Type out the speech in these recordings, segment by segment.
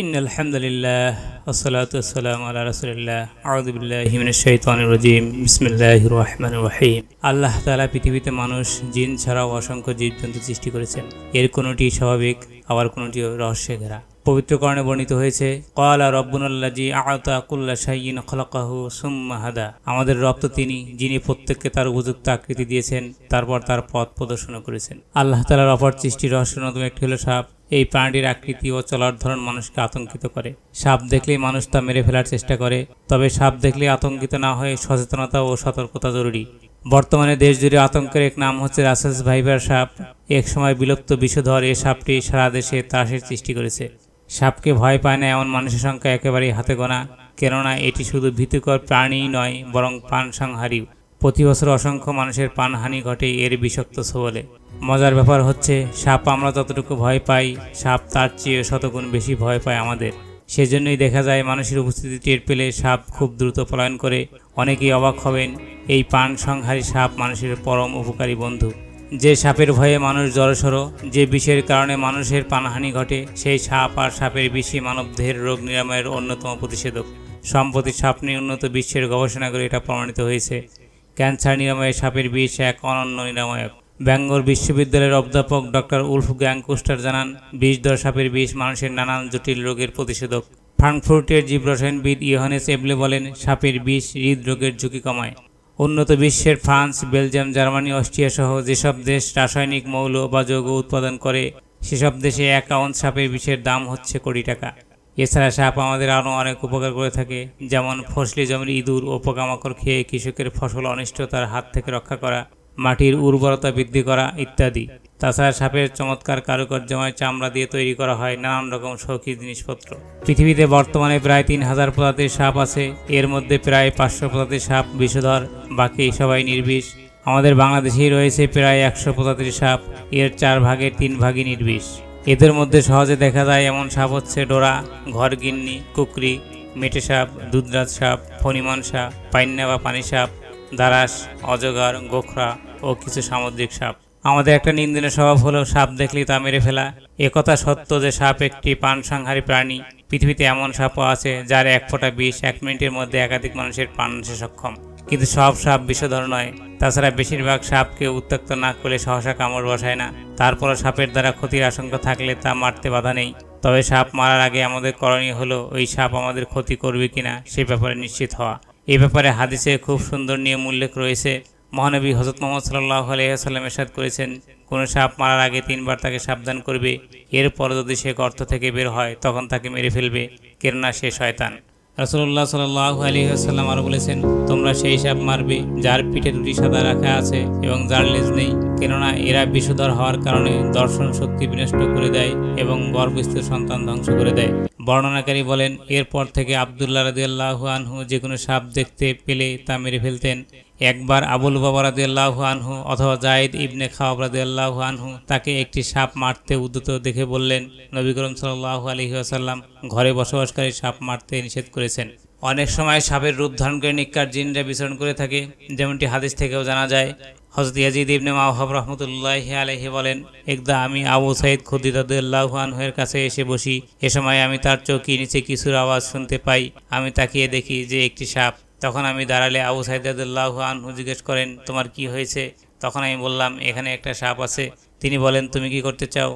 ইন্নাল হামদুলিল্লাহ ওয়াসসালাতু ওয়াসসালামু আলা রাসূলিল্লাহ আউযু বিল্লাহি মিনাশ শাইতানির রাজীম বিসমিল্লাহির রহমানির রহিম। আল্লাহ তাআলা পৃথিবীতে মানুষ জিন ছাড়াও অসংখ্য জীবজন্তু সৃষ্টি করেছেন। এর কোনোটি স্বাভাবিক, আবার কোনোটি রহস্যে ঘেরা। পবিত্র কোরআনে বর্ণিত হয়েছে, ক্বালা রাব্বুনাল্লাযী আ'তা কুল্লা শাইইন খালাকাহু সুম্মা হাদা। আমাদের রব তো তিনি, যিনি প্রত্যেককে তার উপযুক্ত আকৃতি দিয়েছেন, তারপর তার পথ প্রদর্শন করেছেন। আল্লাহ তাআলার অপর সৃষ্টির রহস্যের অন্যতম একটি হলো সাপ। এই প্রাণীর আকৃতি ও চলার ধরন মানুষকে আতঙ্কিত করে। সাপ দেখলেই মানুষ তা মেরে ফেলার চেষ্টা করে। তবে সাপ দেখলে আতঙ্কিত না হয়ে সচেতনতা ও সতর্কতা জরুরি। বর্তমানে দেশ জুড়ে আতঙ্কের এক নাম হচ্ছে রাসেলস ভাইপার সাপ। এক সময় বিলুপ্ত বিষধর এ সাপটি সারা দেশে ত্রাসের সৃষ্টি করেছে। সাপকে ভয় পায় না এমন মানুষের সংখ্যা একেবারেই হাতে গোনা, কেননা এটি শুধু ভীতিকর প্রাণীই নয়, বরং প্রাণসংহারীও। প্রতি বছর অসংখ্য মানুষের প্রাণহানি ঘটে এর বিষাক্ত ছোবলে। মজার ব্যাপার হচ্ছে, সাপ আমরা যতটুকু ভয় পাই, সাপ তার চেয়ে শতগুণ বেশি ভয় পায় আমাদের। সেজন্যই দেখা যায় মানুষের উপস্থিতি টের পেলে সাপ খুব দ্রুত পলায়ন করে। অনেকেই অবাক হবেন, এই প্রাণসংহারী সাপ মানুষের পরম উপকারী বন্ধু। যে সাপের ভয়ে মানুষ জড়সড়, যে বিষের কারণে মানুষের প্রাণহানি ঘটে, সেই সাপ আর সাপের বিষই মানবদেহের রোগ নিরাময়ের অন্যতম প্রতিষেধক। সম্প্রতি সাপ নিয়ে উন্নত বিশ্বের গবেষণা করে এটা প্রমাণিত হয়েছে, ক্যান্সার নিরাময়ে সাপের বিষ এক অনন্য নিরাময়ক। ব্যাঙ্গলোর বিশ্ববিদ্যালয়ের অধ্যাপক ডক্টর উলফ গ্যাংকুস্টার জানান, বিষধর সাপের বিষ মানুষের নানান জটিল রোগের প্রতিষেধক। ফ্রাঙ্কফুর্টের জীবরসায়নবিদ ইয়োহানেস এবলে বলেন, সাপের বিষ হৃদরোগের ঝুঁকি কমায়। উন্নত বিশ্বের ফ্রান্স, বেলজিয়াম, জার্মানি, অস্ট্রিয়া সহ যেসব দেশ রাসায়নিক মৌল বা যৌগ উৎপাদন করে, সেসব দেশে 1 আউন্স সাপের বিষের দাম হচ্ছে কোটি টাকা। এছাড়া সাপ আমাদের আরও অনেক উপকার করে থাকে, যেমন ফসলি জমির ইঁদুর ও পোকামাকড় খেয়ে কৃষকের ফসল অনিষ্টতার হাত থেকে রক্ষা করা, মাটির উর্বরতা বৃদ্ধি করা ইত্যাদি। তাছাড়া সাপের চমৎকার কারুকার্যময় চামড়া দিয়ে তৈরি করা হয় নানান রকম শৌখিন জিনিসপত্র। পৃথিবীতে বর্তমানে প্রায় 3000 প্রজাতির সাপ আছে। এর মধ্যে প্রায় 500 প্রজাতির সাপ বিষধর, বাকি সবাই নির্বিষ। আমাদের বাংলাদেশেই রয়েছে প্রায় 100 প্রজাতির সাপ। এর 4 ভাগের 3 ভাগই নির্বিষ। এদের মধ্যে সহজে দেখা যায় এমন সাপ হচ্ছে ডোরা, ঘরগিন্নি, কুকরি, মেটে সাপ, দুধরাজ সাপ, ফণিমান সাপ, পাইন্না বা পানি সাপ, দারাস, অজগর, গোখরা ও কিছু সামুদ্রিক সাপ। আমাদের একটা নিন্দনীয় স্বভাব হলো সাপ দেখলেই তা মেরে ফেলা। একথা সত্য যে সাপ একটি প্রাণসংহারী প্রাণী। পৃথিবীতে এমন সাপও আছে যার 1 ফোঁটা বিষ 1 মিনিটের মধ্যে একাধিক মানুষের প্রাণ নাশে সক্ষম। কিন্তু সব সাপ বিষধর নয়। তাছাড়া বেশিরভাগ সাপকে উত্ত্যক্ত না করলে সহসা কামড় বসায় না। তারপরও সাপের দ্বারা ক্ষতির আশঙ্কা থাকলে তা মারতে বাধা নেই। তবে সাপ মারার আগে আমাদের করণীয় হলো ওই সাপ আমাদের ক্ষতি করবে কিনা সে ব্যাপারে নিশ্চিত হওয়া। এ ব্যাপারে হাদিসে খুব সুন্দর নিয়ম উল্লেখ রয়েছে। মহানবী হযরত মুহাম্মদ সাল্লাল্লাহু আলাইহি ওয়াসাল্লাম ইরশাদ করেছেন, কোনো সাপ মারার আগে 3 বার তাকে সাবধান করবে। এরপর যদি সে গর্ত থেকে বের হয় তখন তাকে মেরে ফেলবে, কেননা সে শয়তান। রাসূলুল্লাহ সাল্লাল্লাহু আলাইহি ওয়াসাল্লাম আরও বলেছেন, তোমরা সেই সাপ মারবে যার পিঠে 2টি সাদা রাখা আছে এবং যার লেজ নেই, কেননা এরা বিষধর হওয়ার কারণে দর্শন শক্তি বিনষ্ট করে দেয় এবং গর্ভস্থ সন্তান ধ্বংস করে দেয়। বর্ণনাকারী বলেন, এরপর থেকে আব্দুল্লাহ রাদিয়াল্লাহু আনহু যে কোনো সাপ দেখতে পেলে তা মেরে ফেলতেন। একবার আবুল বাবা রাদিয়াল্লাহু আনহু অথবা যায়েদ ইবনে খাওয়াব রাদিয়াল্লাহু আনহু তাকে একটি সাপ মারতে উদ্যত দেখে বললেন, নবী করীম সাল্লাল্লাহু আলাইহি ওয়াসাল্লাম ঘরে বসবাসকারী সাপ মারতে নিষেধ করেছেন। অনেক সময় সাপের রূপ ধারণ করে নিকার জিনরা বিচরণ করে থাকে, যেমনটি হাদিস থেকেও জানা যায়। হযরত ইয়াজিদ ইবনে মাওহাব রাহমাতুল্লাহি আলাইহি বলেন, একদা আমি আবু সাঈদ খুদরী রাদিয়াল্লাহু আনহু এর কাছে এসে বসি। এ সময় আমি তার চৌকির নিচে কিছুর আওয়াজ শুনতে পাই। আমি তাকিয়ে দেখি যে একটি সাপ। তখন আমি দাঁড়ালে আবু সাঈদ রাদিয়াল্লাহু আনহু জিজ্ঞেস করেন, তোমার কি হয়েছে? তখন আমি বললাম, এখানে একটা সাপ আছে। তিনি বলেন, তুমি কি করতে চাও?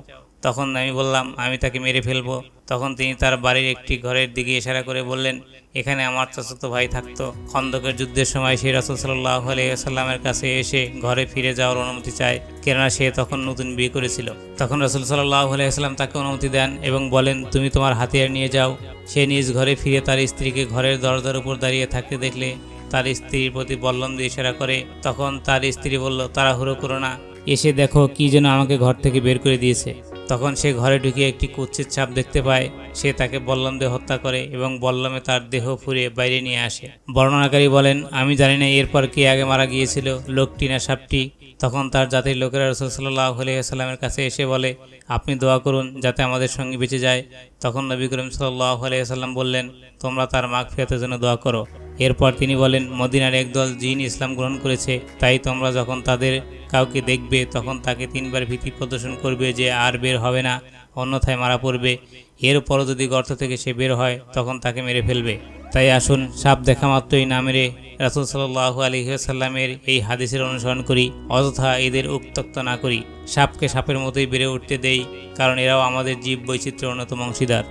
তখন আমি বললাম, আমি তাকে মেরে ফেলবো। তখন তিনি তার বাড়ির একটি ঘরের দিকে ইশারা করে বললেন, এখানে আমার চাচাতো ভাই থাকতো। খন্দকের যুদ্ধের সময় সে রাসূল সাল্লাল্লাহু আলাইহি ওয়াসাল্লামের কাছে এসে ঘরে ফিরে যাওয়ার অনুমতি চায়, কেননা সে তখন নতুন বিয়ে করেছিল। তখন রাসূল সাল্লাল্লাহু আলাইহি ওয়াসাল্লাম তাকে অনুমতি দেন এবং বলেন, তুমি তোমার হাতিয়ার নিয়ে যাও। সে নিজ ঘরে ফিরে তার স্ত্রীকে ঘরের দরজার উপর দাঁড়িয়ে থাকতে দেখলে তার স্ত্রীর প্রতি বল্লম দিয়ে ইশারা করে। তখন তার স্ত্রী বলল, তাড়াহুড়ো করো না, এসে দেখো কি যেন আমাকে ঘর থেকে বের করে দিয়েছে। তখন সে ঘরে ঢুকে একটি কুৎসিত সাপ দেখতে পায়। সে তাকে বল্লম দিয়ে হত্যা করে এবং বল্লমে তার দেহ ফুঁড়ে বাইরে নিয়ে আসে। বর্ণনাকারী বলেন, আমি জানি না এরপর কে আগে মারা গিয়েছিল, লোকটি না সাপটি। তখন তার জাতির লোকেরা রাসূল সাল্লাল্লাহু আলাইহি ওয়াসাল্লামের কাছে এসে বলে, আপনি দোয়া করুন যাতে আমাদের সঙ্গে বেঁচে যায়। তখন নবী করিম সাল্লাল্লাহু আলাইহি ওয়াসাল্লাম বললেন, তোমরা তার মাগফিরাতের জন্য দোয়া করো। এরপর তিনি বলেন, মদিনার একদল জিন ইসলাম গ্রহণ করেছে, তাই তোমরা যখন তাদের কাউকে দেখবে তখন তাকে 3 বার ভীতি প্রদর্শন করবে যে আর বের হবে না, অন্যথায় মারা পড়বে। এরপরও যদি গর্ত থেকে সে বের হয় তখন তাকে মেরে ফেলবে। তাই আসুন সাপ দেখা মাত্রই না মেরে রাসূল সাল্লাল্লাহু আলাইহি ওয়াসাল্লামের এই হাদিসের অনুসরণ করি, অযথা এদের উত্ত্যক্ত না করি, সাপকে সাপের মতোই বেড়ে উঠতে দেই, কারণ এরাও আমাদের জীব বৈচিত্র্যের অন্যতম অংশীদার।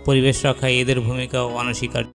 পরিবেশ রক্ষায় এদের ভূমিকাও অনস্বীকার্য।